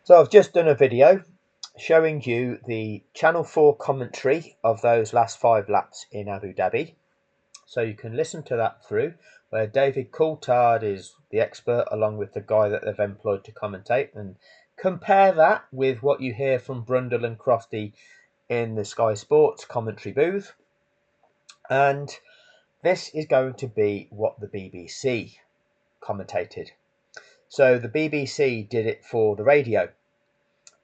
So I've just done a video showing you the Channel 4 commentary of those last 5 laps in Abu Dhabi. So you can listen to that through, where David Coulthard is the expert along with the guy that they've employed to commentate, and compare that with what you hear from Brundle and Crofty in the Skysports commentary booth. And this is going to be what the BBC commentated. So the BBC did it for the radio.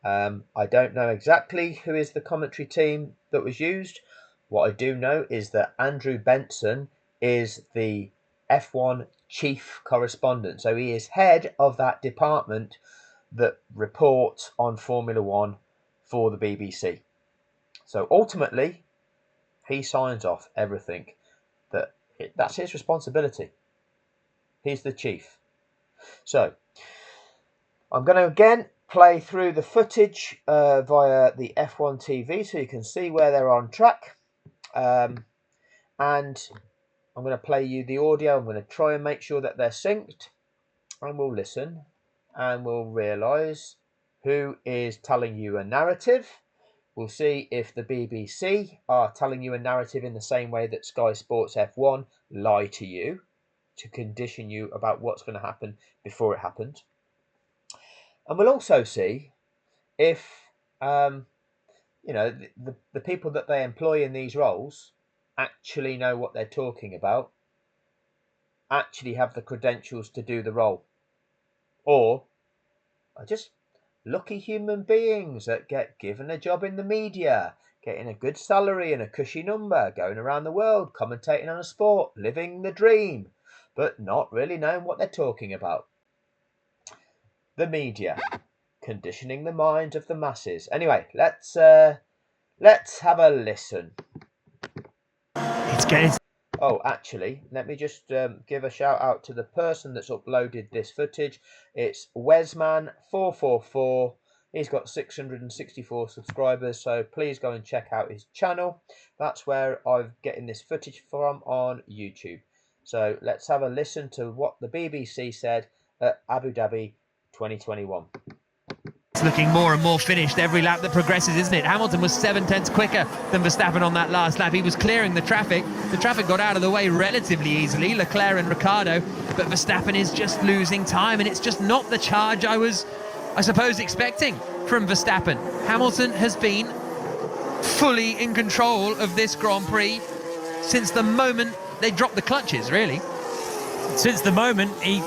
I don't know exactly who is the commentary team that was used. What I do know is that Andrew Benson is the F1 chief correspondent. So he is head of that department that reports on Formula One for the BBC. So ultimately, he signs off everything. That's his responsibility. He's the chief. So I'm going to again play through the footage via the F1 TV so you can see where they're on track. And I'm going to play you the audio. I'm going to try and make sure that they're synced. And we'll listen and we'll realise who is telling you a narrative. We'll see if the BBC are telling you a narrative in the same way that Sky Sports F1 lie to you to condition you about what's going to happen before it happens. And we'll also see if, the people that they employ in these roles actually know what they're talking about, actually have the credentials to do the role, or are just lucky human beings that get given a job in the media, getting a good salary and a cushy number, going around the world, commentating on a sport, living the dream, but not really knowing what they're talking about. The media conditioning the minds of the masses. Anyway, let's have a listen. It's getting. Oh, actually, let me just give a shout out to the person that's uploaded this footage. It's Wesman444. He's got 664 subscribers, so please go and check out his channel. That's where I'm getting this footage from on YouTube. So let's have a listen to what the BBC said at Abu Dhabi 2021. It's looking more and more finished every lap that progresses, isn't it? Hamilton was 7/10 quicker than Verstappen on that last lap. He was clearing the traffic. The traffic got out of the way relatively easily, Leclerc and Ricciardo, but Verstappen is just losing time, and it's just not the charge I was, I suppose, expecting from Verstappen. Hamilton has been fully in control of this Grand Prix since the moment they dropped the clutches, really. Since the moment he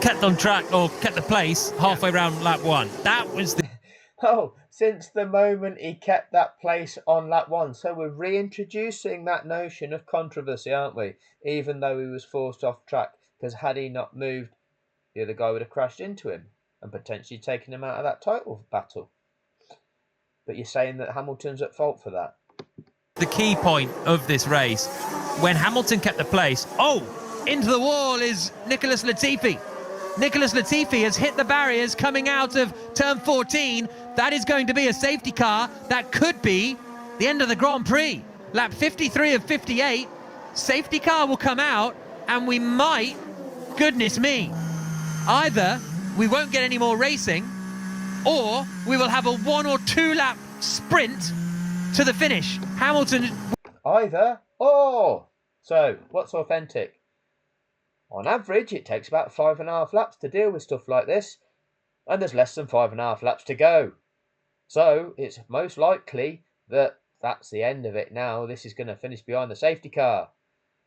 kept on track, or kept the place halfway around lap one. That was the... Since the moment he kept that place on lap one. So we're reintroducing that notion of controversy, aren't we? Even though he was forced off track, because had he not moved, the other guy would have crashed into him and potentially taken him out of that title battle. But you're saying that Hamilton's at fault for that? The key point of this race, when Hamilton kept the place, into the wall is Nicholas Latifi. Nicholas Latifi has hit the barriers coming out of turn 14. That is going to be a safety car. That could be the end of the Grand Prix. Lap 53 of 58. Safety car will come out, and we might, goodness me, either we won't get any more racing, or we will have a 1 or 2 lap sprint to the finish. Hamilton... Either or. So, what's authentic? On average, it takes about 5.5 laps to deal with stuff like this, and there's less than 5.5 laps to go. So, it's most likely that that's the end of it now. This is going to finish behind the safety car.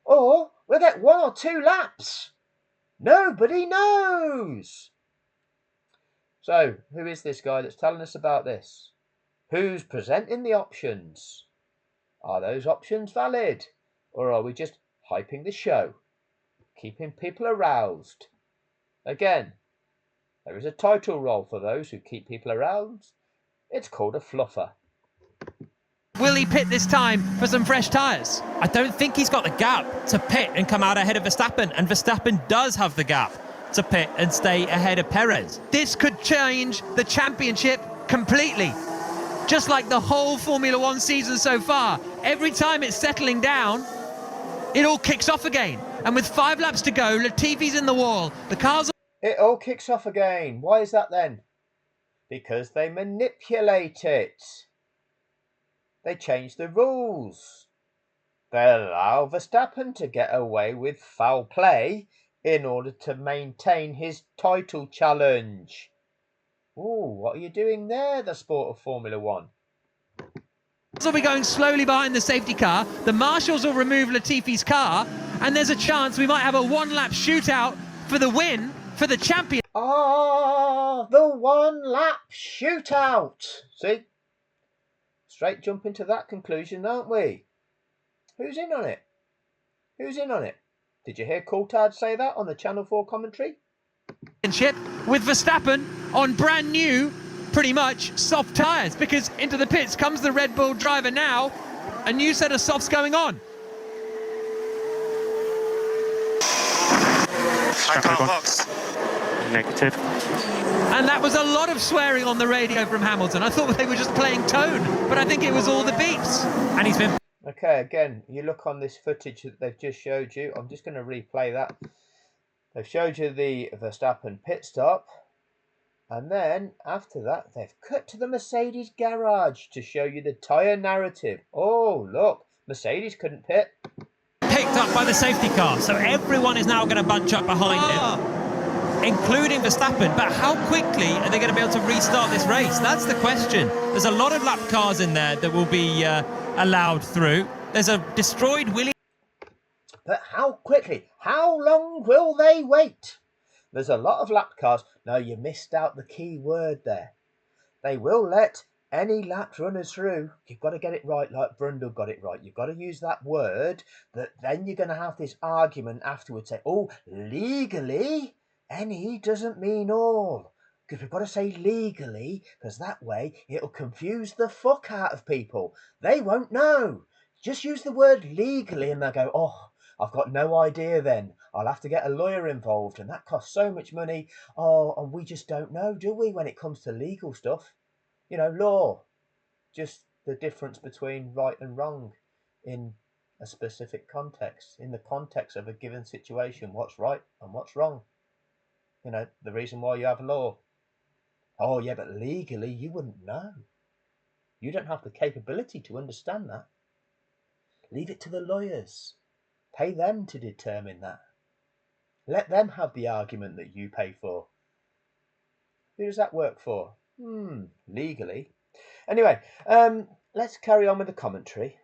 Or we'll get 1 or 2 laps. Nobody knows. So, who is this guy that's telling us about this? Who's presenting the options? Are those options valid? Or are we just hyping the show? Keeping people aroused. Again, there is a title role for those who keep people aroused. It's called a fluffer. Will he pit this time for some fresh tyres? I don't think he's got the gap to pit and come out ahead of Verstappen, and Verstappen does have the gap to pit and stay ahead of Perez. This could change the championship completely. Just like the whole Formula One season so far. Every time it's settling down, it all kicks off again. And with 5 laps to go, Latifi's in the wall. The cars... It all kicks off again. Why is that then? because they manipulate it. They change the rules. They allow Verstappen to get away with foul play in order to maintain his title challenge. Ooh, what are you doing there, the sport of Formula One? Will be going slowly behind the safety car. The marshals will remove Latifi's car, and there's a chance we might have a one-lap shootout for the win for the champion. Ah, the one-lap shootout. See? Straight jump into that conclusion, aren't we? Who's in on it? Who's in on it? Did you hear Coulthard say that on the Channel 4 commentary? With Verstappen on brand new, pretty much, soft tyres, because into the pits comes the Red Bull driver now. A new set of softs going on. Box. Negative. And that was a lot of swearing on the radio from Hamilton. I thought they were just playing tone, but I think it was all the beeps. And he's been... Okay, again, you look on this footage that they've just showed you. I'm just going to replay that. They've showed you the Verstappen pit stop. And then, after that, they've cut to the Mercedes garage to show you the tyre narrative. Oh, look, Mercedes couldn't pit. Picked up by the safety car, so everyone is now going to bunch up behind him, including Verstappen. But how quickly are they going to be able to restart this race? That's the question. There's a lot of lap cars in there that will be allowed through. There's a destroyed Williams. But how quickly? How long will they wait? There's a lot of lap cars. No, you missed out the key word there. They will let any lap runners through. You've got to get it right like Brundle got it right. You've got to use that word, that then you're going to have this argument afterwards. Say, oh, legally, any doesn't mean all. Because we've got to say legally, because that way it'll confuse the fuck out of people. They won't know. Just use the word legally and they'll go, oh, I've got no idea then. I'll have to get a lawyer involved and that costs so much money. Oh, and we just don't know, do we, when it comes to legal stuff? You know, law. Just the difference between right and wrong in a specific context. In the context of a given situation, what's right and what's wrong. You know, the reason why you have law. Oh, yeah, but legally you wouldn't know. You don't have the capability to understand that. Leave it to the lawyers. Pay them to determine that. Let them have the argument that you pay for. Who does that work for? Legally. Anyway, let's carry on with the commentary.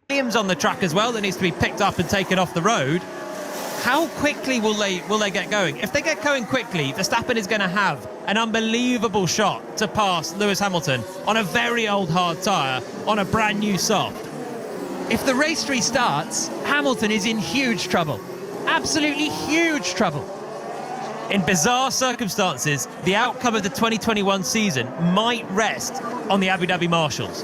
Williams on the track as well that needs to be picked up and taken off the road. How quickly will they get going? If they get going quickly, Verstappen is going to have an unbelievable shot to pass Lewis Hamilton on a very old hard tyre on a brand new soft. If the race restarts, Hamilton is in huge trouble. Absolutely huge trouble. In bizarre circumstances, the outcome of the 2021 season might rest on the Abu Dhabi Marshals.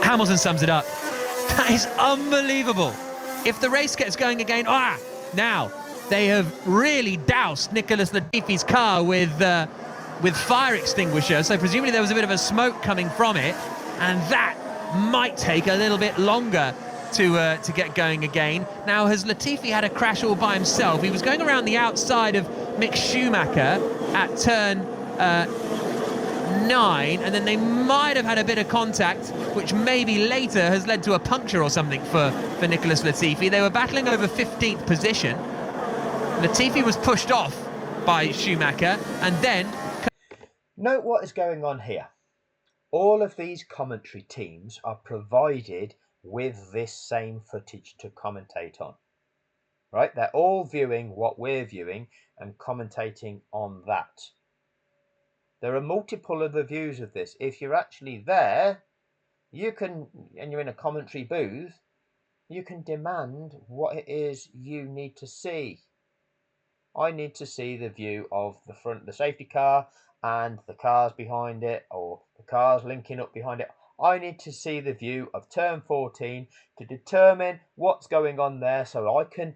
Hamilton sums it up. That is unbelievable. If the race gets going again, now they have really doused Nicholas Latifi's car with fire extinguisher, so presumably there was a bit of a smoke coming from it, and that might take a little bit longer to get going again. Now, has Latifi had a crash all by himself? He was going around the outside of Mick Schumacher at turn 9, and then they might have had a bit of contact, which maybe later has led to a puncture or something for Nicholas Latifi. They were battling over 15th position. Latifi was pushed off by Schumacher, and then... Note what is going on here. All of these commentary teams are provided with this same footage to commentate on. Right? They're all viewing what we're viewing and commentating on that. There are multiple other views of this. If you're actually there, you can, and you're in a commentary booth, you can demand what it is you need to see. I need to see the view of the front of the safety car and the cars behind it, or the cars linking up behind it. I need to see the view of turn 14 to determine what's going on there, so I can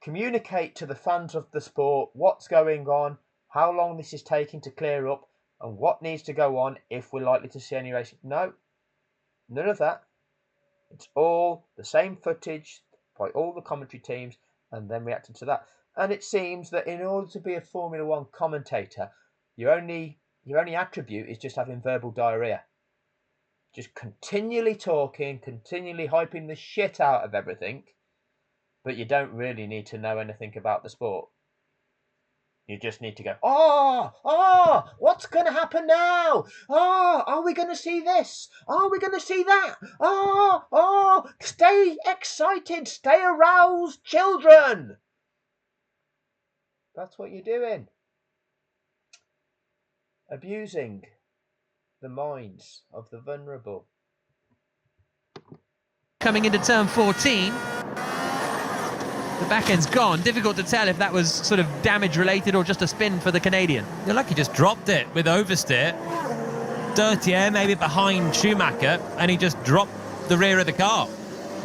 communicate to the fans of the sport what's going on, how long this is taking to clear up, and what needs to go on if we're likely to see any racing. No, none of that. It's all the same footage by all the commentary teams, and then reacted to that. And it seems that in order to be a Formula One commentator, your only attribute is just having verbal diarrhea. Just continually talking, continually hyping the shit out of everything, but you don't really need to know anything about the sport. You just need to go, what's going to happen now? Are we going to see this? Are we going to see that? Stay excited, stay aroused, children. That's what you're doing. Abusing the minds of the vulnerable. Coming into turn 14. The back end's gone. Difficult to tell if that was sort of damage related or just a spin for the Canadian. You're lucky he just dropped it with oversteer. Dirty air maybe behind Schumacher, and he just dropped the rear of the car.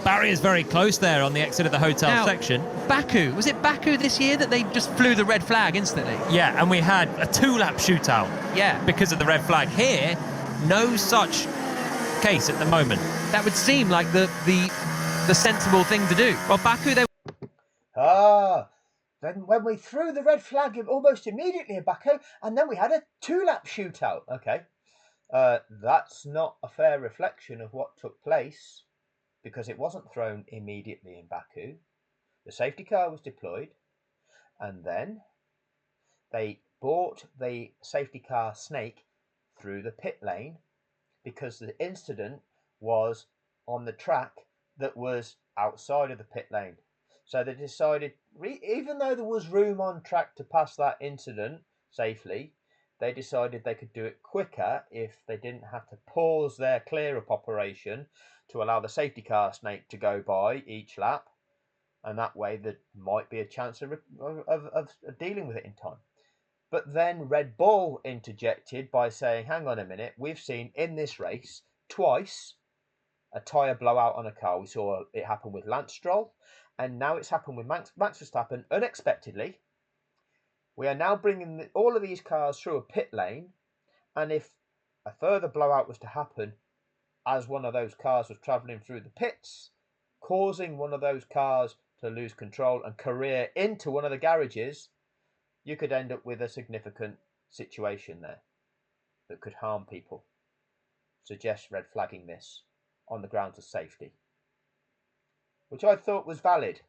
Barrier's very close there on the exit of the hotel Now, section. Baku, was it Baku this year that they just flew the red flag instantly? Yeah, and we had a 2-lap shootout. Yeah. Because of the red flag. Here, no such case at the moment. That would seem like the sensible thing to do. Well, Baku, they... Then when we threw the red flag almost immediately in Baku, and then we had a 2-lap shootout. Okay. That's not a fair reflection of what took place, because it wasn't thrown immediately in Baku. The safety car was deployed, and then they brought the safety car snake through the pit lane because the incident was on the track that was outside of the pit lane. So they decided, even though there was room on track to pass that incident safely, they decided they could do it quicker if they didn't have to pause their clear-up operation to allow the safety car snake to go by each lap. And that way there might be a chance of dealing with it in time. But then Red Bull interjected by saying, hang on a minute, we've seen in this race twice a tyre blowout on a car. We saw it happen with Lance Stroll, and now it's happened with Max Verstappen unexpectedly. We are now bringing all of these cars through a pit lane, and if a further blowout was to happen as one of those cars was travelling through the pits, causing one of those cars to lose control and career into one of the garages, you could end up with a significant situation there that could harm people. Suggest red flagging this on the grounds of safety, which I thought was valid.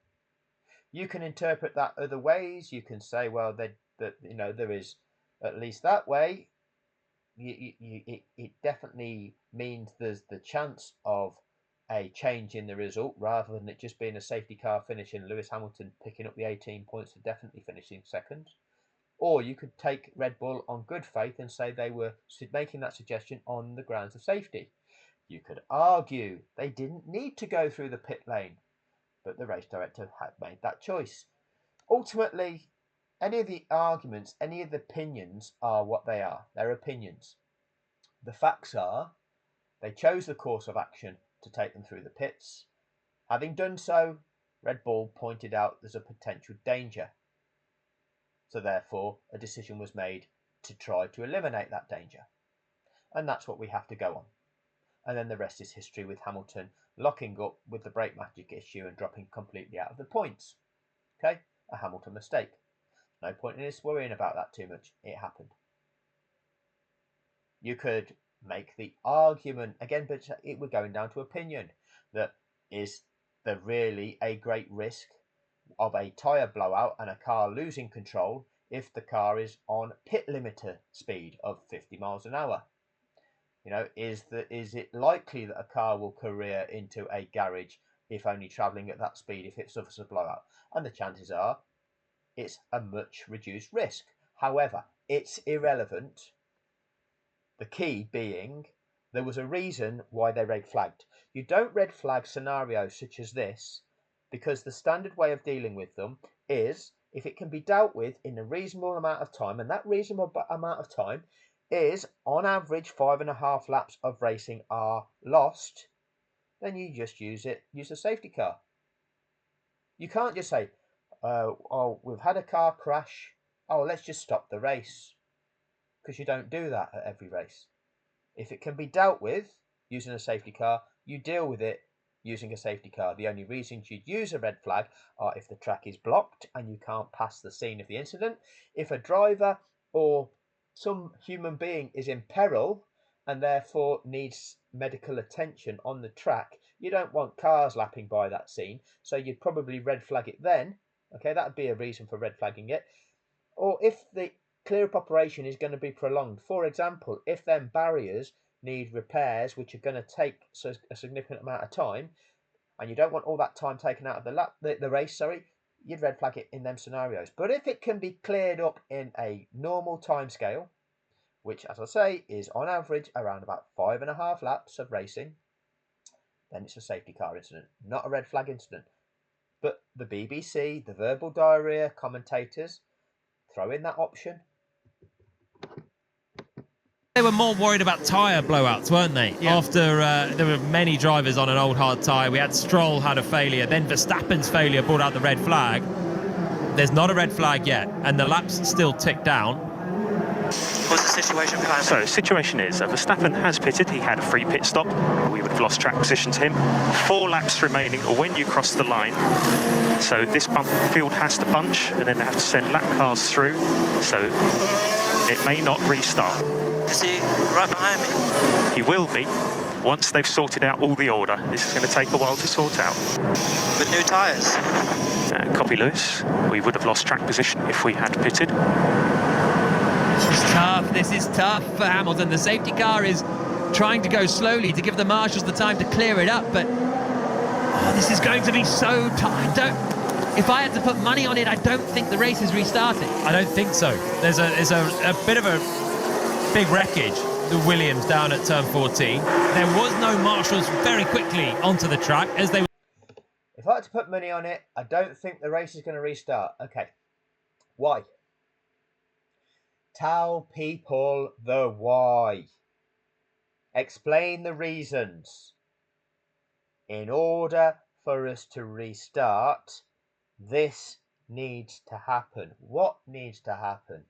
You can interpret that other ways. You can say, well, there is at least that way. It definitely means there's the chance of a change in the result rather than it just being a safety car finish and Lewis Hamilton picking up the 18 points and definitely finishing second. Or you could take Red Bull on good faith and say they were making that suggestion on the grounds of safety. You could argue they didn't need to go through the pit lane, but the race director had made that choice. Ultimately, any of the arguments, any of the opinions are what they are. They're opinions. The facts are they chose the course of action to take them through the pits. Having done so, Red Bull pointed out there's a potential danger. So therefore, a decision was made to try to eliminate that danger. And that's what we have to go on. And then the rest is history, with Hamilton locking up with the brake magic issue and dropping completely out of the points. Okay, a Hamilton mistake. No point in us worrying about that too much. It happened. You could make the argument, again, but we're going down to opinion, that is there really a great risk of a tyre blowout and a car losing control if the car is on pit limiter speed of 50 miles an hour? Is it likely that a car will career into a garage if only travelling at that speed if it suffers a blowout? And the chances are it's a much reduced risk. However, it's irrelevant. The key being there was a reason why they red flagged. You don't red flag scenarios such as this because the standard way of dealing with them is if it can be dealt with in a reasonable amount of time, and that reasonable amount of time is on average 5.5 laps of racing are lost, then you just use a safety car. You can't just say, we've had a car crash, let's just stop the race, because you don't do that at every race. If it can be dealt with using a safety car, you deal with it using a safety car. The only reasons you'd use a red flag are if the track is blocked and you can't pass the scene of the incident, if a driver or some human being is in peril and therefore needs medical attention on the track. You don't want cars lapping by that scene, so you'd probably red flag it then. Okay, that would be a reason for red flagging it. Or if the clear-up operation is going to be prolonged. For example, if them barriers need repairs which are going to take a significant amount of time, and you don't want all that time taken out of the race, you'd red flag it in them scenarios. But if it can be cleared up in a normal time scale, which, as I say, is on average around about 5.5 laps of racing, then it's a safety car incident, not a red flag incident. But the BBC, the verbal diarrhea commentators, throw in that option. They were more worried about tyre blowouts, weren't they? Yeah. After there were many drivers on an old hard tyre. We had Stroll had a failure, then Verstappen's failure brought out the red flag. There's not a red flag yet, and the laps still tick down. What's the situation behind? So the situation is Verstappen has pitted. He had a free pit stop. We would have lost track position to him. 4 laps remaining when you cross the line. So this field has to bunch, and then they have to send lap cars through. So it may not restart. Is he right behind me? He will be once they've sorted out all the order. This is going to take a while to sort out. With new tyres? Copy, Lewis. We would have lost track position if we had pitted. This is tough. This is tough for Hamilton. The safety car is trying to go slowly to give the marshals the time to clear it up, but this is going to be so tough. If I had to put money on it, I don't think the race is restarting. I don't think so. There's a bit of a big wreckage, the Williams down at turn 14. There was no marshals very quickly onto the track as they... If I had to put money on it, I don't think the race is going to restart. Okay. Why? Tell people the why. Explain the reasons. In order for us to restart, this needs to happen. What needs to happen?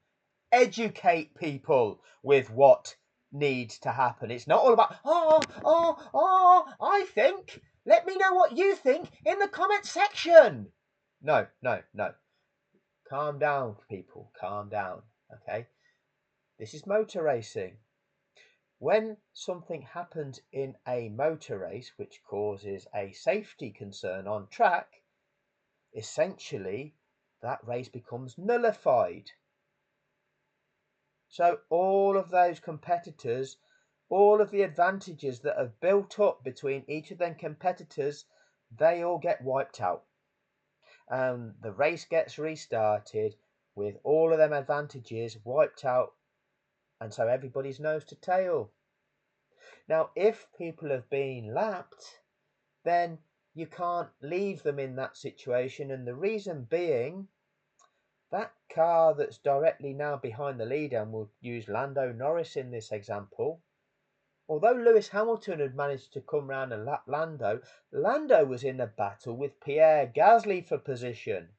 Educate people with what needs to happen. It's not all about, I think. Let me know what you think in the comment section. No. Calm down, people. Calm down. Okay? This is motor racing. When something happens in a motor race which causes a safety concern on track, essentially that race becomes nullified. So all of those competitors, all of the advantages that have built up between each of them competitors, they all get wiped out. And the race gets restarted with all of them advantages wiped out, and so everybody's nose to tail. Now, if people have been lapped, then you can't leave them in that situation, and the reason being, that car that's directly now behind the leader, and we'll use Lando Norris in this example, although Lewis Hamilton had managed to come round and lap Lando, Lando was in a battle with Pierre Gasly for position.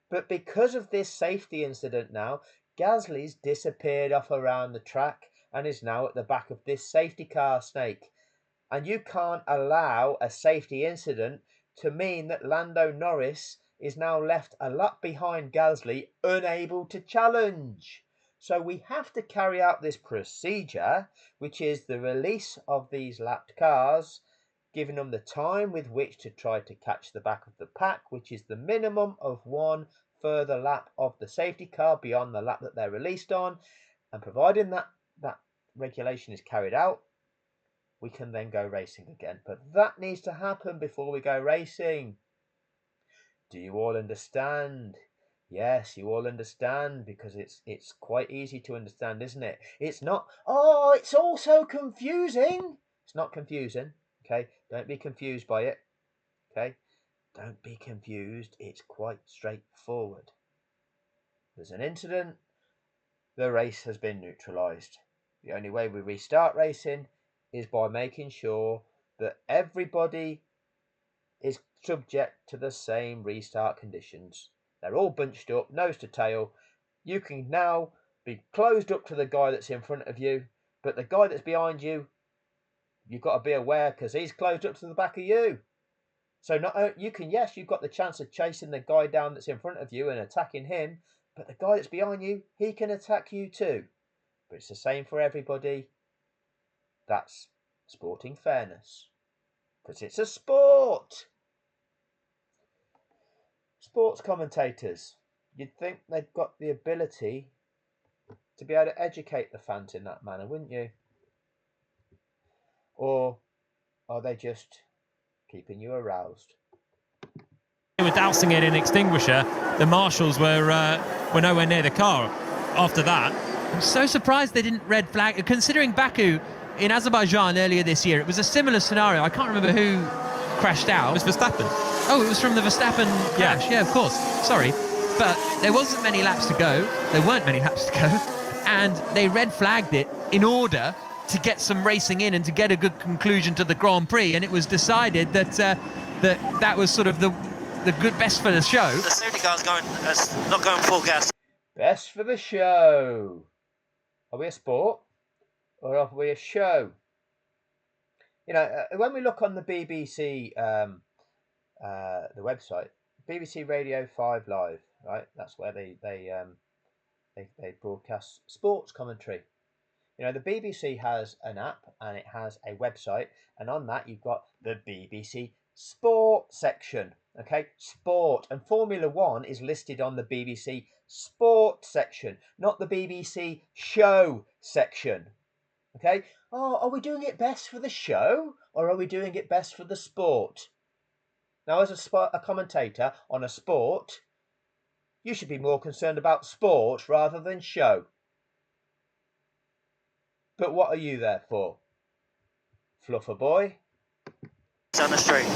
But because of this safety incident now, Gasly's disappeared off around the track and is now at the back of this safety car snake. And you can't allow a safety incident to mean that Lando Norris is now left a lap behind Gasly, unable to challenge. So we have to carry out this procedure, which is the release of these lapped cars, giving them the time with which to try to catch the back of the pack, which is the minimum of 1 further lap of the safety car beyond the lap that they're released on. And providing that regulation is carried out, we can then go racing again. But that needs to happen before we go racing. Do you all understand? Yes, you all understand, because it's quite easy to understand, isn't it? It's not, it's all so confusing. It's not confusing, okay? Don't be confused by it, okay? Don't be confused. It's quite straightforward. There's an incident. The race has been neutralised. The only way we restart racing is by making sure that everybody is subject to the same restart conditions. They're all bunched up, nose to tail. You can now be closed up to the guy that's in front of you, but the guy that's behind you, you've got to be aware because he's closed up to the back of you. So not you can, yes, you've got the chance of chasing the guy down that's in front of you and attacking him, but the guy that's behind you, he can attack you too. But it's the same for everybody. That's sporting fairness. Because it's a sport. Sports commentators, you'd think they've got the ability to be able to educate the fans in that manner, wouldn't you? Or are they just keeping you aroused? They were dousing it in extinguisher. The marshals were nowhere near the car after that. I'm so surprised they didn't red flag. Considering Baku in Azerbaijan earlier this year, it was a similar scenario. I can't remember who crashed out. It was Verstappen. Oh, it was from the Verstappen crash. Yeah, of course. Sorry. But there wasn't many laps to go. There weren't many laps to go. And they red flagged it in order to get some racing in and to get a good conclusion to the Grand Prix. And it was decided that that was sort of the good best for the show. The safety car's not going full gas. Best for the show. Are we a sport or are we a show? You know, when we look on the BBC, the website, BBC Radio 5 Live, right? That's where they broadcast sports commentary. You know, the BBC has an app and it has a website, and on that you've got the BBC Sport section. Okay, sport, and Formula One is listed on the BBC Sport section, not the BBC Show section. Okay, oh, are we doing it best for the show or are we doing it best for the sport? Now, as a commentator on a sport, you should be more concerned about sport rather than show. But what are you there for? Fluffer boy? It's on the straight.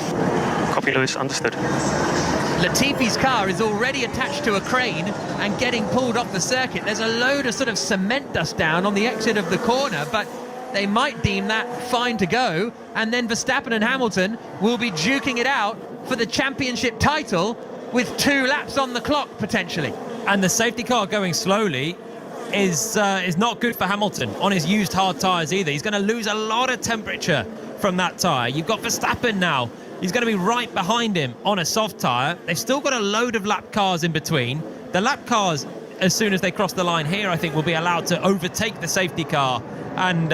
Copy, Lewis. Understood. Latifi's car is already attached to a crane and getting pulled off the circuit. There's a load of sort of cement dust down on the exit of the corner, but they might deem that fine to go. And then Verstappen and Hamilton will be duking it out for the championship title with 2 laps on the clock, potentially. And the safety car going slowly is not good for Hamilton on his used hard tyres either. He's going to lose a lot of temperature from that tyre. You've got Verstappen now. He's going to be right behind him on a soft tyre. They've still got a load of lap cars in between. The lap cars, as soon as they cross the line here, I think will be allowed to overtake the safety car and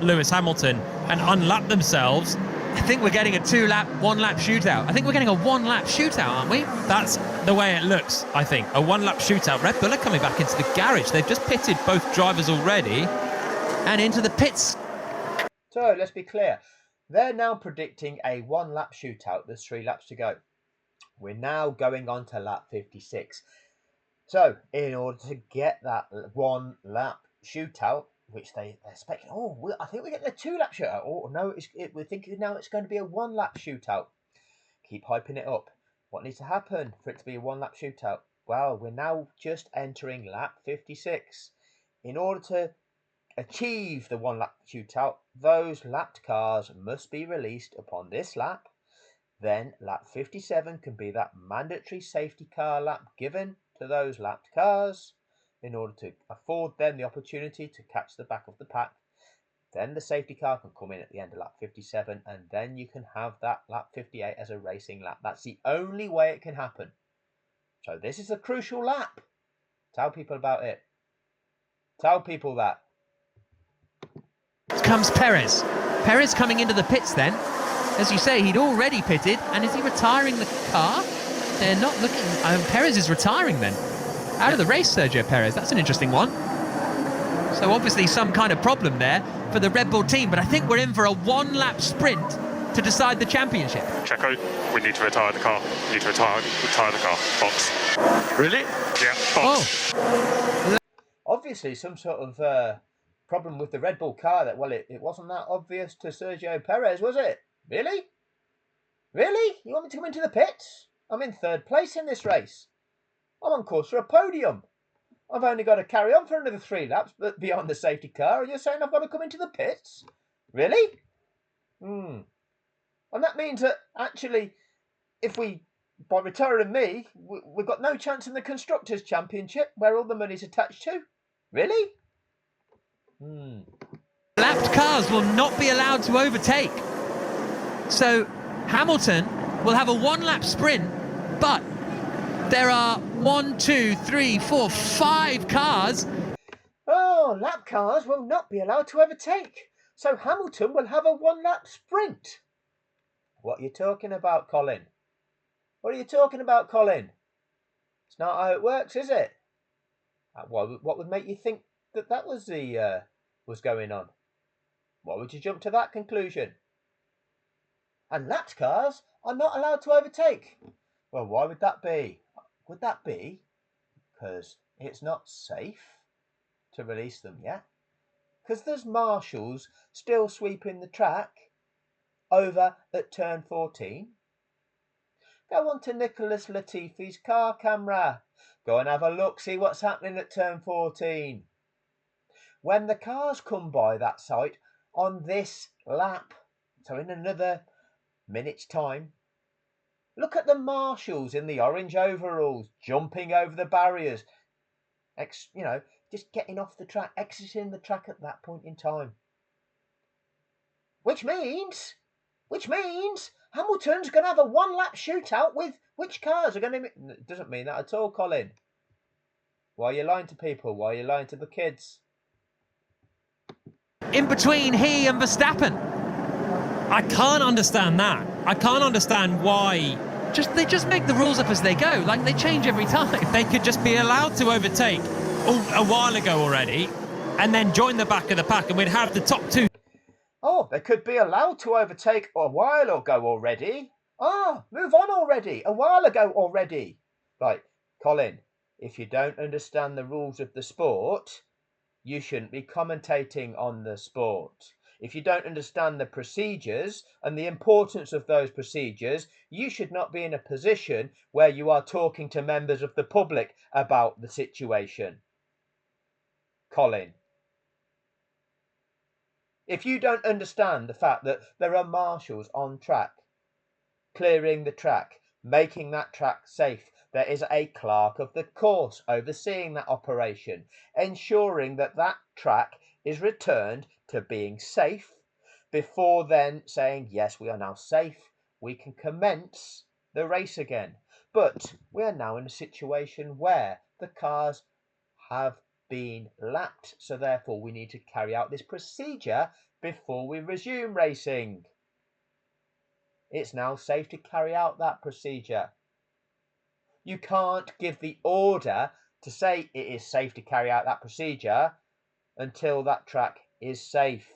Lewis Hamilton and unlap themselves. I think we're getting a 2-lap, 1-lap shootout. I think we're getting a 1-lap shootout, aren't we? That's the way it looks, I think. A 1-lap shootout. Red Bull are coming back into the garage. They've just pitted both drivers already. And into the pits. So, let's be clear. They're now predicting a 1-lap shootout. There's 3 laps to go. We're now going on to lap 56. So, in order to get that 1-lap shootout, which they're expecting, I think we're getting a 2-lap shootout. Oh, no, we're thinking now it's going to be a 1-lap shootout. Keep hyping it up. What needs to happen for it to be a 1-lap shootout? Well, we're now just entering lap 56. In order to achieve the 1-lap shootout, those lapped cars must be released upon this lap. Then lap 57 can be that mandatory safety car lap given to those lapped cars in order to afford them the opportunity to catch the back of the pack. Then the safety car can come in at the end of lap 57, and then you can have that lap 58 as a racing lap. That's the only way it can happen. So this is a crucial lap. Tell people about it. Tell people that. Comes Perez. Perez coming into the pits then. As you say, he'd already pitted. And is he retiring the car? They're not looking... Perez is retiring then. Out of the race, Sergio Perez. That's an interesting one. So obviously some kind of problem there for the Red Bull team. But I think we're in for a 1-lap sprint to decide the championship. Checo, we need to retire the car. We need to retire the car. Box. Really? Yeah, box. Oh. Obviously some sort of problem with the Red Bull car that, well, it wasn't that obvious to Sergio Perez, was it? Really? Really? You want me to come into the pits? I'm in 3rd place in this race. I'm on course for a podium. I've only got to carry on for another 3 laps beyond the safety car, and you're saying I've got to come into the pits? Really? And that means that actually, by retiring me, we've got no chance in the Constructors' Championship, where all the money's attached to. Really? Lapped cars will not be allowed to overtake. So Hamilton will have a one-lap sprint, but there are 1, 2, 3, 4, 5 cars. Oh, lap cars will not be allowed to overtake. So Hamilton will have a one-lap sprint. What are you talking about, Colin? What are you talking about, Colin? It's not how it works, is it? What would make you think that was was going on? Why would you jump to that conclusion? And lapped cars are not allowed to overtake. Well, why would that be? Would that be because it's not safe to release them yet? Because there's marshals still sweeping the track over at turn 14. Go on to Nicholas Latifi's car camera. Go and have a look, see what's happening at turn 14. When the cars come by that site on this lap, so in another minute's time, look at the marshals in the orange overalls jumping over the barriers, just getting off the track, exiting the track at that point in time. Which means Hamilton's going to have a one-lap shootout with which cars are going to... It doesn't mean that at all, Colin. Why are you lying to people? Why are you lying to the kids? In between he and Verstappen. I can't understand that. I can't understand why. They just make the rules up as they go. Like, they change every time. They could just be allowed to overtake a while ago already and then join the back of the pack, and we'd have the top two. Oh, they could be allowed to overtake a while ago already. Move on already. A while ago already. Right, Colin, if you don't understand the rules of the sport, you shouldn't be commentating on the sport. If you don't understand the procedures and the importance of those procedures, you should not be in a position where you are talking to members of the public about the situation. Colin. If you don't understand the fact that there are marshals on track, clearing the track, making that track safe, there is a clerk of the course overseeing that operation, ensuring that that track is returned to being safe before then saying, yes, we are now safe, we can commence the race again. But we are now in a situation where the cars have been lapped, so therefore we need to carry out this procedure before we resume racing. It's now safe to carry out that procedure. You can't give the order to say it is safe to carry out that procedure until that track is safe.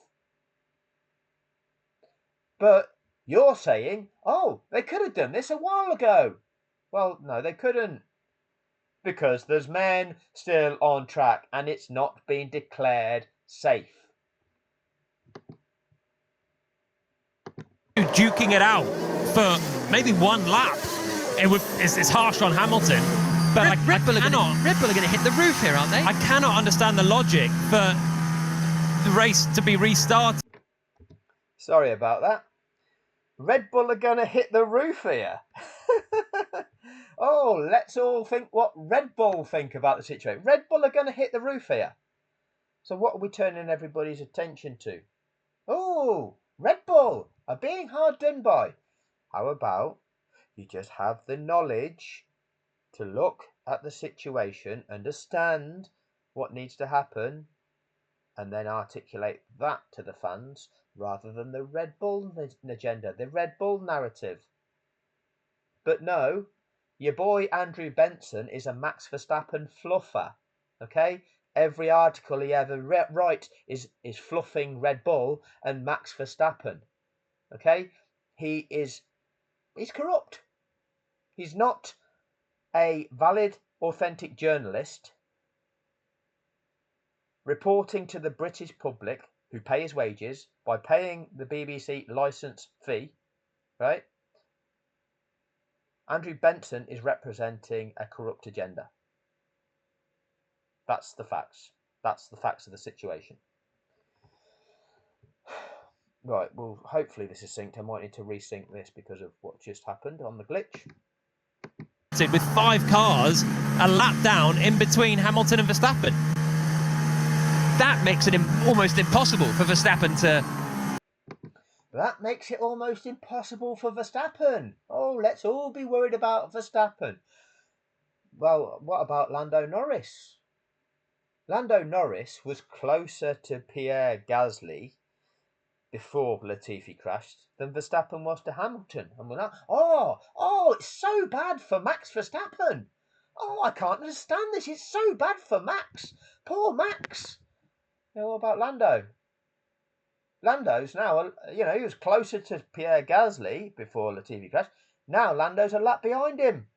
But you're saying, oh, they could have done this a while ago. Well, no, they couldn't. Because there's men still on track and it's not been declared safe. Duking it out for maybe one lap. It's harsh on Hamilton, but Red Bull are going to hit the roof here, aren't they? I cannot understand the logic for the race to be restarted. Sorry about that. Red Bull are going to hit the roof here. Oh, let's all think what Red Bull think about the situation. Red Bull are going to hit the roof here. So what are we turning everybody's attention to? Oh, Red Bull are being hard done by. How about you just have the knowledge to look at the situation, understand what needs to happen, and then articulate that to the fans rather than the Red Bull agenda, the Red Bull narrative. But no, your boy Andrew Benson is a Max Verstappen fluffer, okay? Every article he ever writes is fluffing Red Bull and Max Verstappen, okay? He's corrupt. He's not a valid, authentic journalist reporting to the British public who pay his wages by paying the BBC licence fee, right? Andrew Benson is representing a corrupt agenda. That's the facts. That's the facts of the situation. Right, well, hopefully this is synced. I might need to resync this because of what just happened on the glitch. With 5 cars a lap down in between Hamilton and Verstappen. That makes it almost impossible for Verstappen to... That makes it almost impossible for Verstappen. Oh, let's all be worried about Verstappen. Well, what about Lando Norris? Lando Norris was closer to Pierre Gasly before Latifi crashed than Verstappen was to Hamilton. And we're not, it's so bad for Max Verstappen. Oh, I can't understand this. It's so bad for Max. Poor Max. What about Lando? Lando's now, he was closer to Pierre Gasly before Latifi crashed. Now Lando's a lap behind him.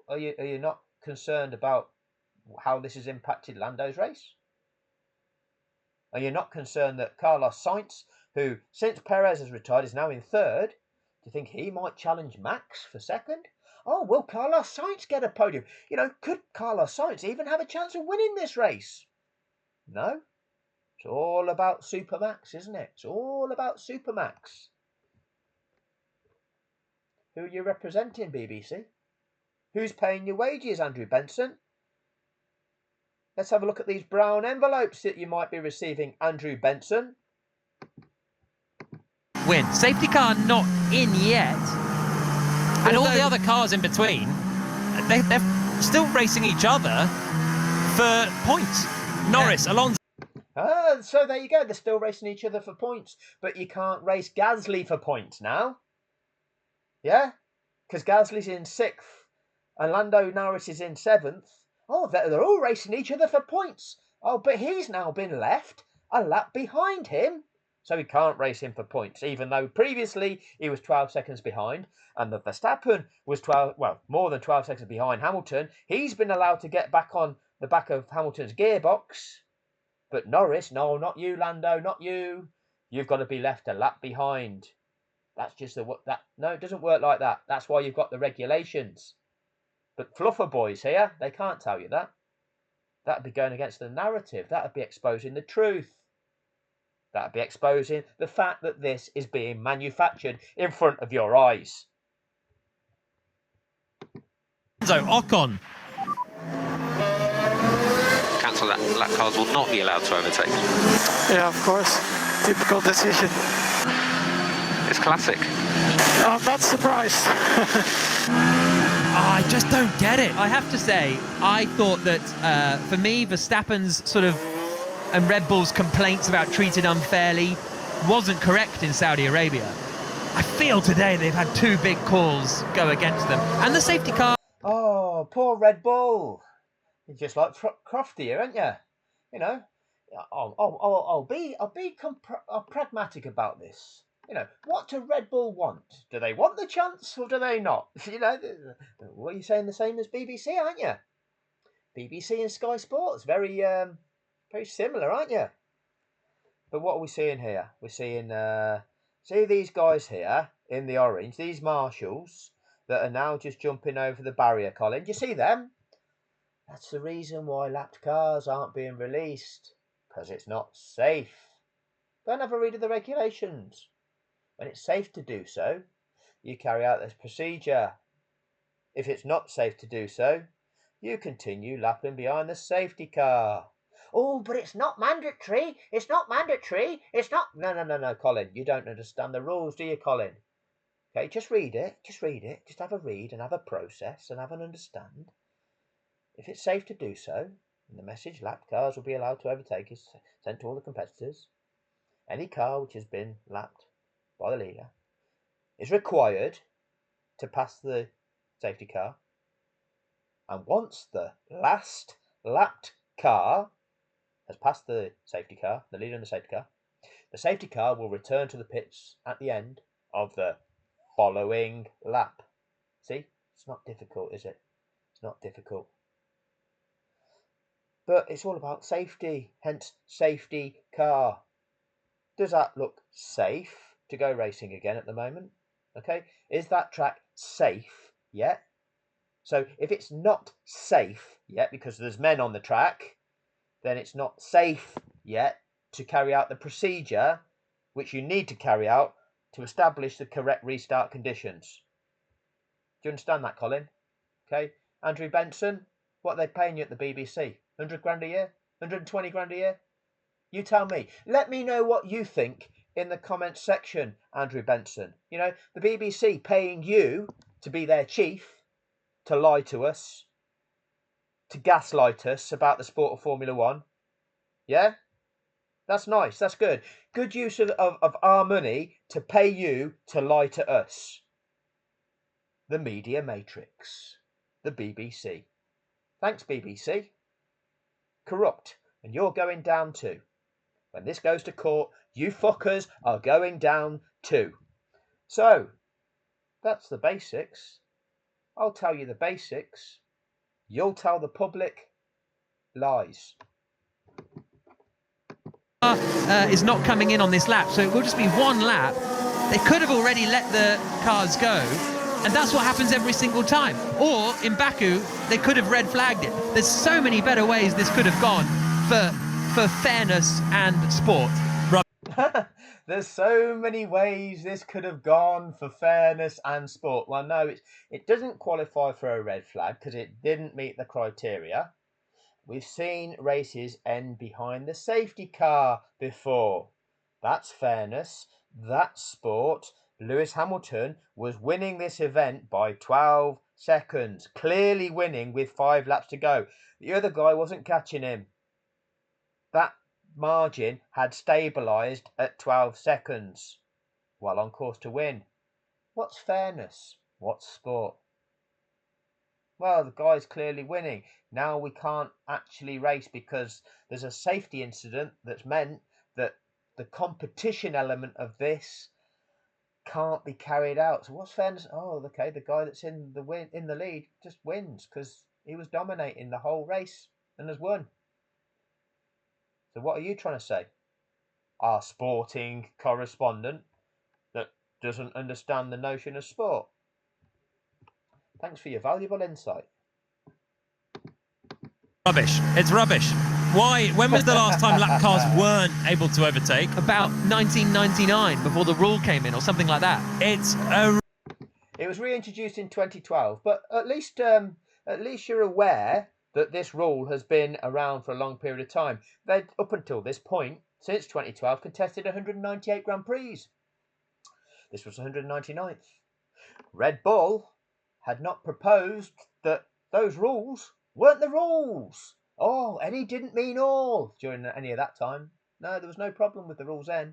Are you not concerned about how this has impacted Lando's race? Are you not concerned that Carlos Sainz, who since Perez has retired is now in third, do you think he might challenge Max for second? Oh, will Carlos Sainz get a podium? Could Carlos Sainz even have a chance of winning this race? No. It's all about Supermax, isn't it? It's all about Supermax. Who are you representing, BBC? Who's paying your wages, Andrew Benson? Let's have a look at these brown envelopes that you might be receiving, Andrew Benson. Win. Safety car not in yet. And all the other cars in between, they're still racing each other for points. Norris, Alonso. So there you go. They're still racing each other for points. But you can't race Gasly for points now. Yeah? Because Gasly's in 6th and Lando Norris is in 7th. Oh, they're all racing each other for points. Oh, but he's now been left a lap behind him. So he can't race him for points, even though previously he was 12 seconds behind. And the Verstappen was more than 12 seconds behind Hamilton. He's been allowed to get back on the back of Hamilton's gearbox. But Norris, no, not you, Lando, not you. You've got to be left a lap behind. That's just no, it doesn't work like that. That's why you've got the regulations. But fluffer boys here, they can't tell you that. That'd be going against the narrative. That'd be exposing the truth. That'd be exposing the fact that this is being manufactured in front of your eyes. So Ocon. Cancel that. Lap cars will not be allowed to overtake. Yeah, of course. Typical decision. It's classic. I'm not surprised. I just don't get it. I have to say, I thought that for me, Verstappen's and Red Bull's complaints about treated unfairly wasn't correct in Saudi Arabia. I feel today they've had 2 big calls go against them. And the safety car... Oh, poor Red Bull. You're just like Crofty here, aren't you? I'll be pragmatic about this. What do Red Bull want? Do they want the chance or do they not? What are you saying? The same as BBC, aren't you? BBC and Skysports, very similar, aren't you? But what are we seeing here? We're seeing, see these guys here in the orange, these marshals that are now just jumping over the barrier, Colin. Do you see them? That's the reason why lapped cars aren't being released, because it's not safe. Go and have a read of the regulations. When it's safe to do so, you carry out this procedure. If it's not safe to do so, you continue lapping behind the safety car. Oh, but it's not mandatory. It's not mandatory. It's not... No, Colin. You don't understand the rules, do you, Colin? Okay, just read it. Just have a read and have a process and have an understand. If it's safe to do so, and the message lapped cars will be allowed to overtake is sent to all the competitors, any car which has been lapped by the leader is required to pass the safety car, and once the last lapped car has passed the safety car, the leader in the safety car will return to the pits at the end of the following lap. See, it's not difficult, is it? It's not difficult. But it's all about safety, hence safety car. Does that look safe to go racing again at the moment? Okay, is that track safe yet? So if it's not safe yet because there's men on the track, then it's not safe yet to carry out the procedure which you need to carry out to establish the correct restart conditions. Do you understand that, Colin? Okay, Andrew Benson, what are they paying you at the BBC? 100 grand a year? 120 grand a year? You tell me. Let me know what you think in the comments section, Andrew Benson. You know, the BBC paying you to be their chief, to lie to us, to gaslight us about the sport of Formula One. Yeah? That's nice. That's good. Good use of our money to pay you to lie to us. The media matrix. The BBC. Thanks, BBC. Corrupt. And you're going down too. When this goes to court, you fuckers are going down too. So, that's the basics. I'll tell you the basics. You'll tell the public lies. Is not coming in on this lap, so it will just be one lap. They could have already let the cars go, and that's what happens every single time. Or in Baku, they could have red flagged it. There's so many better ways this could have gone for fairness and sport. There's so many ways this could have gone for fairness and sport. Well, no, it doesn't qualify for a red flag because it didn't meet the criteria. We've seen races end behind the safety car before. That's fairness. That's sport. Lewis Hamilton was winning this event by 12 seconds. Clearly winning with 5 laps to go. The other guy wasn't catching him. That margin had stabilised at 12 seconds. Well on course to win. What's fairness? What's sport? Well, the guy's clearly winning. Now we can't actually race because there's a safety incident that's meant that the competition element of this can't be carried out. So what's fairness? Oh, okay, the guy that's in the lead just wins because he was dominating the whole race and has won. So what are you trying to say? Our sporting correspondent that doesn't understand the notion of sport. Thanks for your valuable insight. Rubbish. It's rubbish. Why? When was the last time lap cars weren't able to overtake? About 1999, before the rule came in, or something like that. It was reintroduced in 2012, but at least you're aware that this rule has been around for a long period of time. They'd, up until this point, since 2012, contested 198 Grand Prix. This was 199th. Red Bull had not proposed that those rules weren't the rules. Oh, any didn't mean all during any of that time. No, there was no problem with the rules then.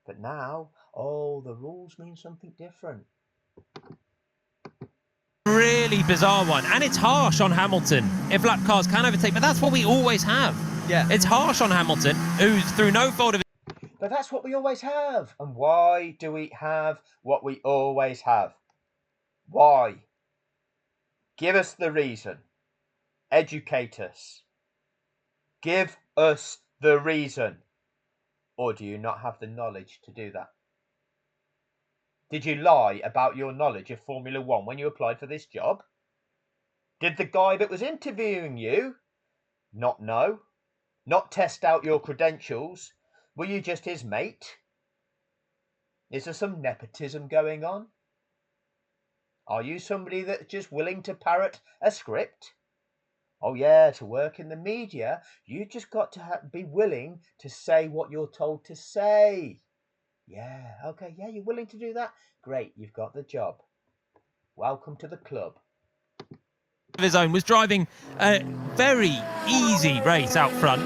But now, oh, the rules mean something different. Really bizarre one, and it's harsh on Hamilton if lap cars can overtake, but that's what we always have. Yeah, it's harsh on Hamilton, who's through no fault of his. But that's what we always have. And why do we have what we always have? Why? Give us the reason. Educate us. Give us the reason. Or do you not have the knowledge to do that? Did you lie about your knowledge of Formula One when you applied for this job? Did the guy that was interviewing you not know? Not test out your credentials? Were you just his mate? Is there some nepotism going on? Are you somebody that's just willing to parrot a script? Oh yeah, to work in the media, you just got to be willing to say what you're told to say. Yeah, okay, yeah, you're willing to do that? Great, you've got the job. Welcome to the club. Of his own was driving a very easy race out front.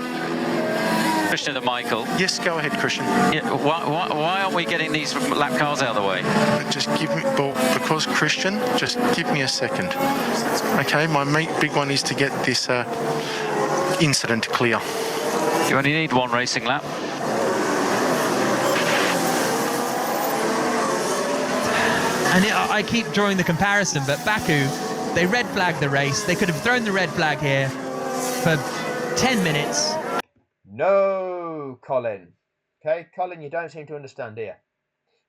Christian and Michael. Yes, go ahead, Christian. Yeah, why aren't we getting these lap cars out of the way? Just give me, well, because Christian, just give me a second. Okay, my big one is to get this incident clear. You only need one racing lap. and I keep drawing the comparison, but Baku, they red flagged the race. They could have thrown the red flag here for 10 minutes. No, Colin. Okay, Colin, you don't seem to understand here.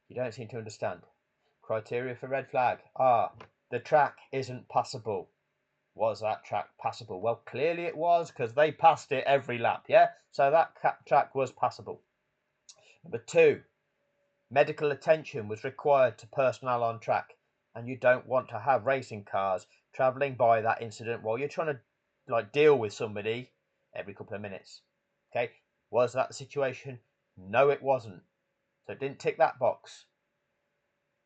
You don't seem to understand. Criteria for red flag. The track isn't passable. Was that track passable? Well, clearly it was, because they passed it every lap, yeah? So that track was passable. Number 2, medical attention was required to personnel on track, and you don't want to have racing cars travelling by that incident while you're trying to deal with somebody every couple of minutes. Okay, was that the situation? No, it wasn't. So it didn't tick that box.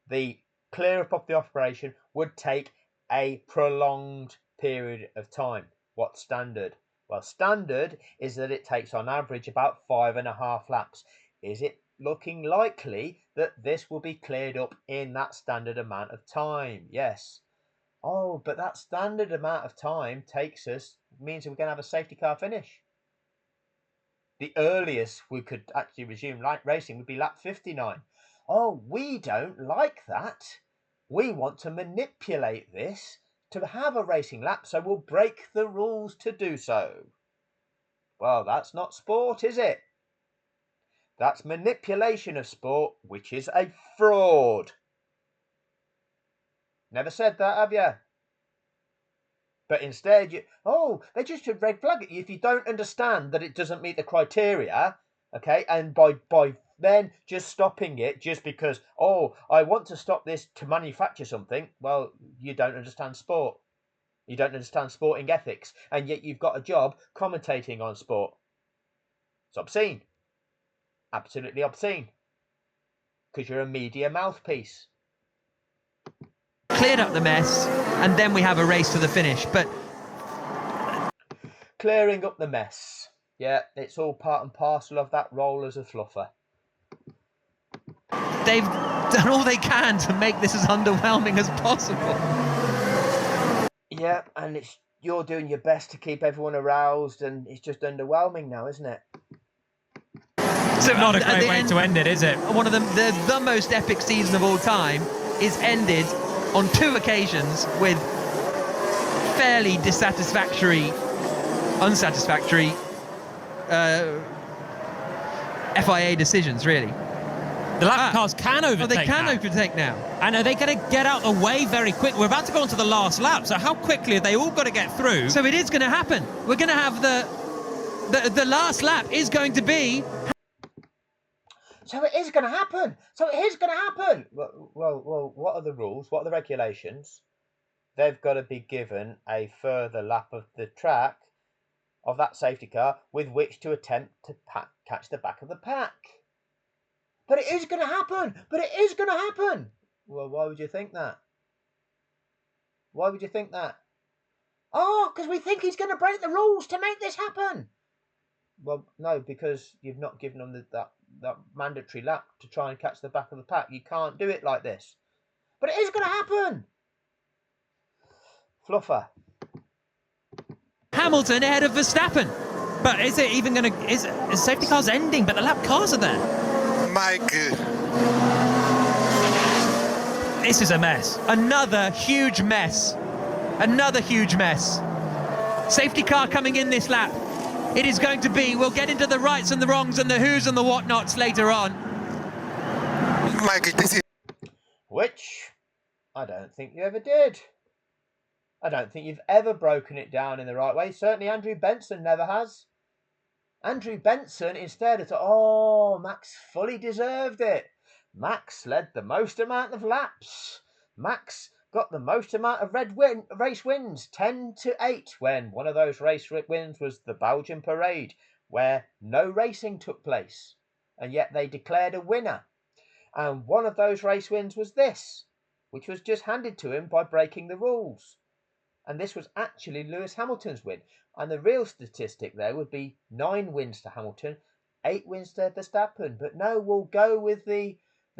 The clear up of the operation would take a prolonged period of time. What's standard? Well, standard is that it takes on average about 5.5 laps. Is it looking likely that this will be cleared up in that standard amount of time? Yes. Oh, but that standard amount of time means we're going to have a safety car finish. The earliest we could actually resume light racing would be lap 59. Oh, we don't like that. We want to manipulate this to have a racing lap, so we'll break the rules to do so. Well, that's not sport, is it? That's manipulation of sport, which is a fraud. Never said that, have you? But instead, they just should red flag it if you don't understand that it doesn't meet the criteria, okay? And by then just stopping it just because, I want to stop this to manufacture something, well, you don't understand sport. You don't understand sporting ethics, and yet you've got a job commentating on sport. It's obscene. Absolutely obscene. Because you're a media mouthpiece. Cleared up the mess, and then we have a race to the finish. But clearing up the mess. Yeah, it's all part and parcel of that role as a fluffer. They've done all they can to make this as underwhelming as possible. Yeah, and you're doing your best to keep everyone aroused, and it's just underwhelming now, isn't it? It's not a great way to end it, is it? One of the most epic season of all time is ended on 2 occasions with fairly unsatisfactory FIA decisions, really. The lap cars can overtake. They can overtake now. And are they going to get out the way very quick? We're about to go on to the last lap, so how quickly are they all got to get through? So it is going to happen. We're going to have the last lap is going to be... So it is going to happen. Well, what are the rules? What are the regulations? They've got to be given a further lap of the track of that safety car with which to attempt to catch the back of the pack. But it is going to happen. Well, why would you think that? Oh, because we think he's going to break the rules to make this happen. Well, no, because you've not given them that mandatory lap to try and catch the back of the pack. You can't do it like this. But it is going to happen. Fluffer. Hamilton ahead of Verstappen. But is it even going to... Is safety cars ending, but the lap cars are there? Mike. This is a mess. Another huge mess. Safety car coming in this lap. It is going to be, we'll get into the rights and the wrongs and the who's and the whatnots later on. Mike, this is... Which I don't think you ever did. I don't think you've ever broken it down in the right way. Certainly Andrew Benson never has. Andrew Benson instead of Max fully deserved it. Max led the most amount of laps. Max got the most amount of race wins, 10-8, when one of those race wins was the Belgian parade, where no racing took place, and yet they declared a winner. And one of those race wins was this, which was just handed to him by breaking the rules. And this was actually Lewis Hamilton's win. And the real statistic there would be 9 wins to Hamilton, 8 wins to Verstappen. But no, we'll go with the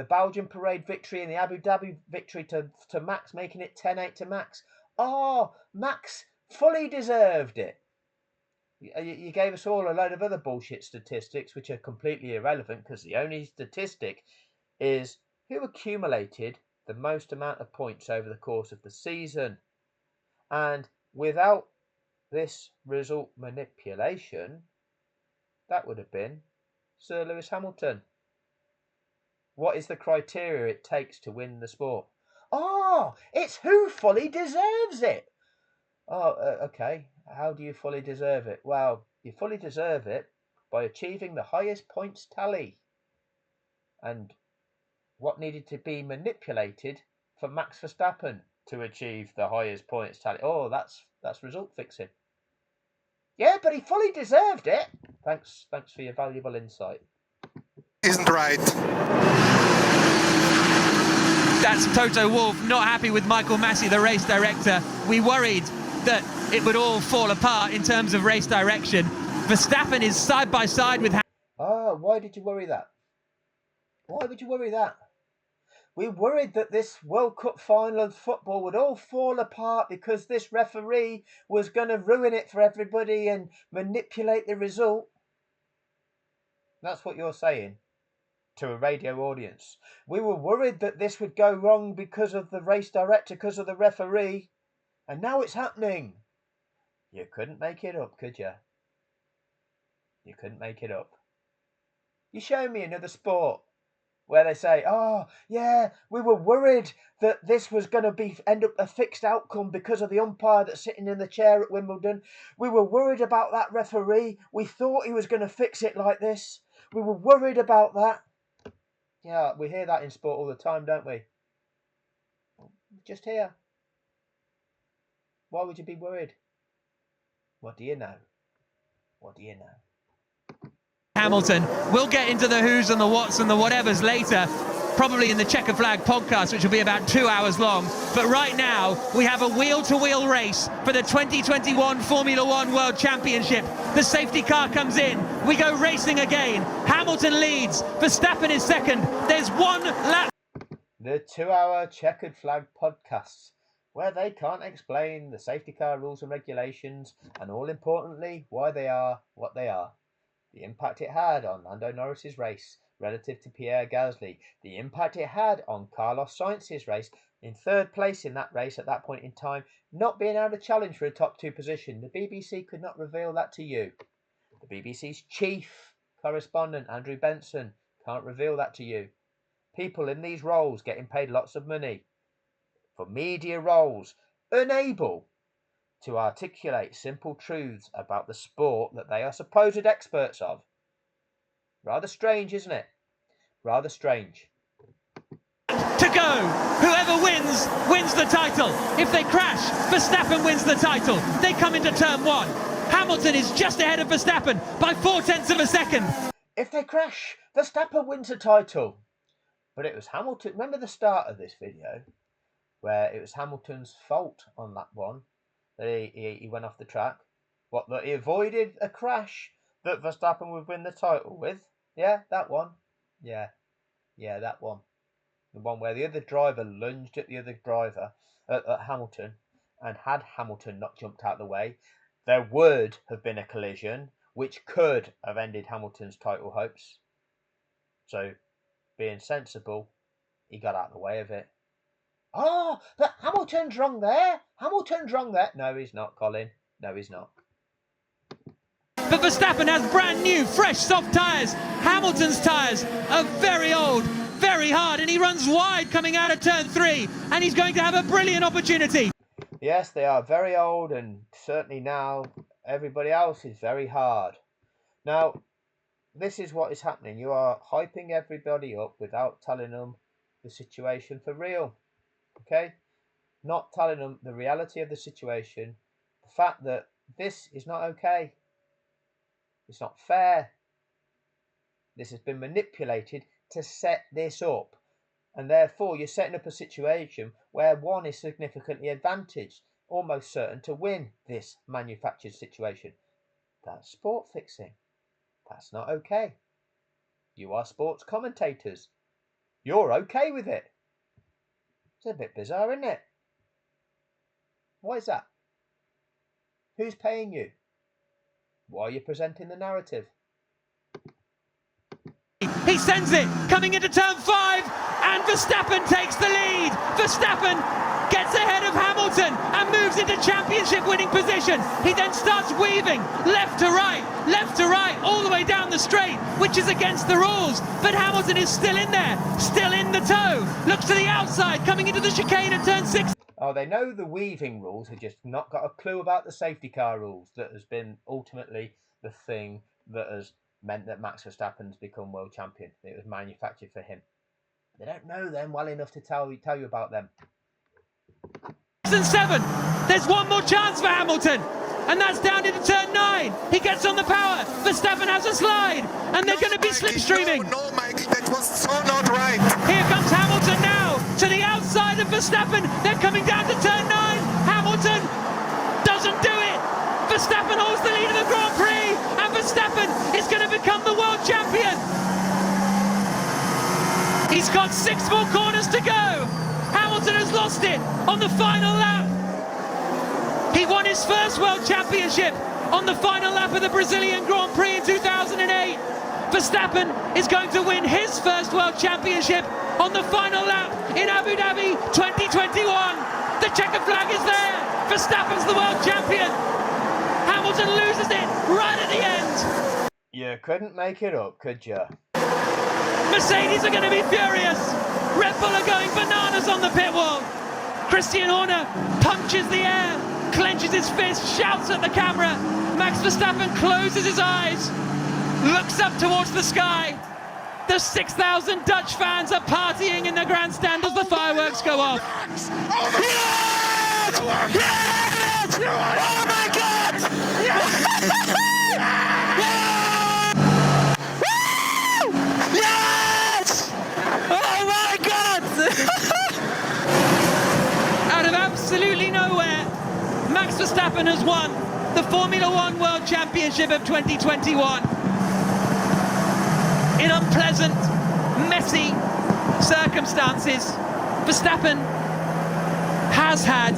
Belgian parade victory and the Abu Dhabi victory to Max, making it 10-8 to Max. Max fully deserved it. You gave us all a load of other bullshit statistics which are completely irrelevant, because the only statistic is who accumulated the most amount of points over the course of the season. And without this result manipulation, that would have been Sir Lewis Hamilton. What is the criteria it takes to win the sport? It's who fully deserves it. Okay. How do you fully deserve it? Well, you fully deserve it by achieving the highest points tally. And what needed to be manipulated for Max Verstappen to achieve the highest points tally? That's result fixing. Yeah, but he fully deserved it. Thanks for your valuable insight. isn't right. That's Toto Wolff, not happy with Michael Massey, the race director. We worried that it would all fall apart in terms of race direction. Verstappen is side by side with... Oh, why did you worry that? Why would you worry that? We worried that this World Cup final of football would all fall apart because this referee was going to ruin it for everybody and manipulate the result. That's what you're saying to a radio audience. We were worried that this would go wrong because of the race director, because of the referee, and now it's happening. You couldn't make it up, could you? You couldn't make it up. You show me another sport where they say, oh, yeah, we were worried that this was going to end up a fixed outcome because of the umpire that's sitting in the chair at Wimbledon. We were worried about that referee. We thought he was going to fix it like this. We were worried about that. Yeah, we hear that in sport all the time, don't we? Just here. Why would you be worried? What do you know? What do you know? Hamilton. We'll get into the who's and the what's and the whatevers later, probably in the Checker Flag podcast, which will be about 2 hours long. But right now, we have a wheel-to-wheel race for the 2021 Formula One World Championship. The safety car comes in. We go racing again. Hamilton leads. Verstappen is second. There's one lap. The 2-hour Checkered Flag podcasts, where they can't explain the safety car rules and regulations, and all importantly, why they are what they are. The impact it had on Lando Norris's race relative to Pierre Gasly, the impact it had on Carlos Sainz's race in third place in that race at that point in time, not being able to challenge for a top 2 position. The BBC could not reveal that to you. The BBC's chief correspondent, Andrew Benson, can't reveal that to you. People in these roles getting paid lots of money for media roles, unable to articulate simple truths about the sport that they are supposed experts of. Rather strange, isn't it? Rather strange. To go. Whoever wins the title. If they crash, Verstappen wins the title. They come into turn 1. Hamilton is just ahead of Verstappen by 0.4 of a second. If they crash, Verstappen wins the title. But it was Hamilton. Remember the start of this video where it was Hamilton's fault on that one? That he went off the track. What, that he avoided a crash that Verstappen would win the title with? Yeah, that one. Yeah, that one. The one where the other driver lunged at the other driver, at Hamilton, and had Hamilton not jumped out of the way, there would have been a collision which could have ended Hamilton's title hopes. So, being sensible, he got out of the way of it. Oh, but Hamilton's wrong there. Hamilton's wrong there. No, he's not, Colin. No, he's not. But Verstappen has brand new, fresh, soft tyres. Hamilton's tyres are very old, very hard, and he runs wide coming out of turn 3, and he's going to have a brilliant opportunity. Yes, they are very old, and certainly now everybody else is very hard. Now, this is what is happening. You are hyping everybody up without telling them the situation for real. Okay? Not telling them the reality of the situation, the fact that this is not okay. It's not fair. This has been manipulated to set this up. And therefore, you're setting up a situation where one is significantly advantaged, almost certain to win this manufactured situation. That's sport fixing. That's not okay. You are sports commentators. You're okay with it. It's a bit bizarre, isn't it? Why is that? Who's paying you? Why are you presenting the narrative? He sends it, coming into turn 5, and Verstappen takes the lead. Verstappen gets ahead of Hamilton and moves into championship winning position. He then starts weaving left to right, all the way down the straight, which is against the rules. But Hamilton is still in there, still in the tow. Looks to the outside, coming into the chicane at turn 6. Oh, they know the weaving rules, have just not got a clue about the safety car rules. That has been ultimately the thing that has meant that Max Verstappen's become world champion. It was manufactured for him. They don't know them well enough to tell you about them. 7. There's one more chance for Hamilton, and that's down into turn 9. He gets gets on the power. Verstappen has a slide, and they're going to be slipstreaming. No, Mikey, that was so not right. Here comes Hamilton now to the outside of Verstappen. They're coming down to turn 9. Hamilton doesn't do it. Verstappen holds the lead of the Grand Prix, and Verstappen is going to become the world champion. He's got 6 more corners to go. Hamilton has lost it on the final lap. He won his first world championship on the final lap of the Brazilian Grand Prix in 2008. Verstappen is going to win his first world championship on the final lap in Abu Dhabi 2021. The checkered flag is there. Verstappen's the world champion. Hamilton loses it right at the end. You couldn't make it up, could you? Mercedes are going to be furious. Red Bull are going bananas on the pit wall. Christian Horner punches the air, clenches his fist, shouts at the camera. Max Verstappen closes his eyes, looks up towards the sky. The 6,000 Dutch fans are partying in the grandstand as the fireworks go off. Yes! Yes! Oh my God! Yes! Oh my God! Out of absolutely nowhere, Max Verstappen has won the Formula One World Championship of 2021. In unpleasant, messy circumstances, Verstappen has had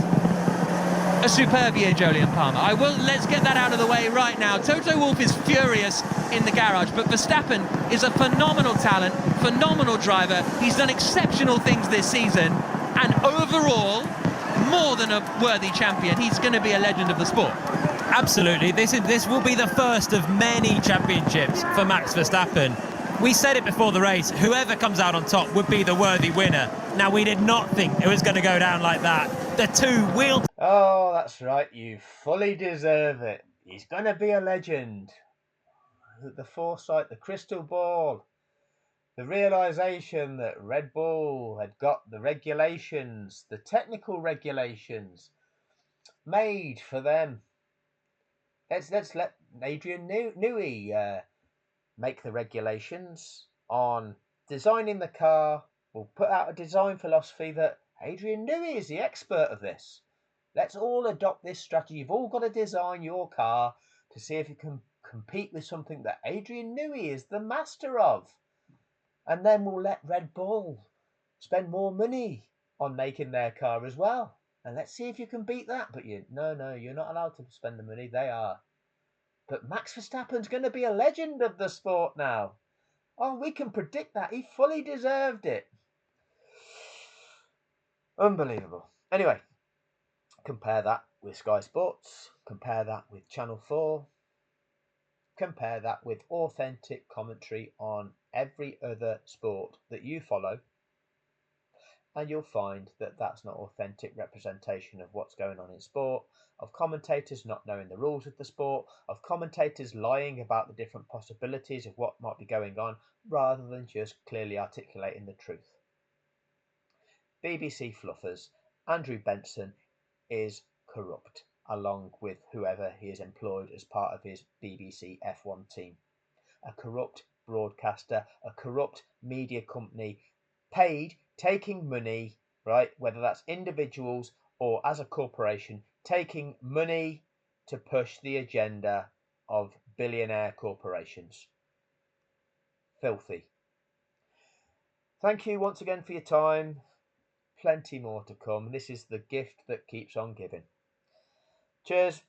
a superb year, Jolyon Palmer. Let's get that out of the way right now. Toto Wolff is furious in the garage, but Verstappen is a phenomenal talent, phenomenal driver. He's done exceptional things this season, and overall, more than a worthy champion. He's going to be a legend of the sport. Absolutely. This will be the first of many championships for Max Verstappen. We said it before the race, whoever comes out on top would be the worthy winner. Now, we did not think it was going to go down like that. The two-wheel... Oh, that's right. You fully deserve it. He's going to be a legend. The foresight, the crystal ball, the realisation that Red Bull had got the regulations, the technical regulations made for them. Let's let Adrian Newey make the regulations on designing the car. We'll put out a design philosophy that Adrian Newey is the expert of this. Let's all adopt this strategy. You've all got to design your car to see if you can compete with something that Adrian Newey is the master of. And then we'll let Red Bull spend more money on making their car as well. And let's see if you can beat that. But no, you're not allowed to spend the money. They are. But Max Verstappen's going to be a legend of the sport now. Oh, we can predict that. He fully deserved it. Unbelievable. Anyway, compare that with Sky Sports. Compare that with Channel 4. Compare that with authentic commentary on every other sport that you follow. And you'll find that that's not authentic representation of what's going on in sport, of commentators not knowing the rules of the sport, of commentators lying about the different possibilities of what might be going on, rather than just clearly articulating the truth. BBC fluffers, Andrew Benson is corrupt, along with whoever he has employed as part of his BBC F1 team. A corrupt broadcaster, a corrupt media company, paid, taking money, right, whether that's individuals or as a corporation, taking money to push the agenda of billionaire corporations. Filthy. Thank you once again for your time. Plenty more to come. This is the gift that keeps on giving. Cheers.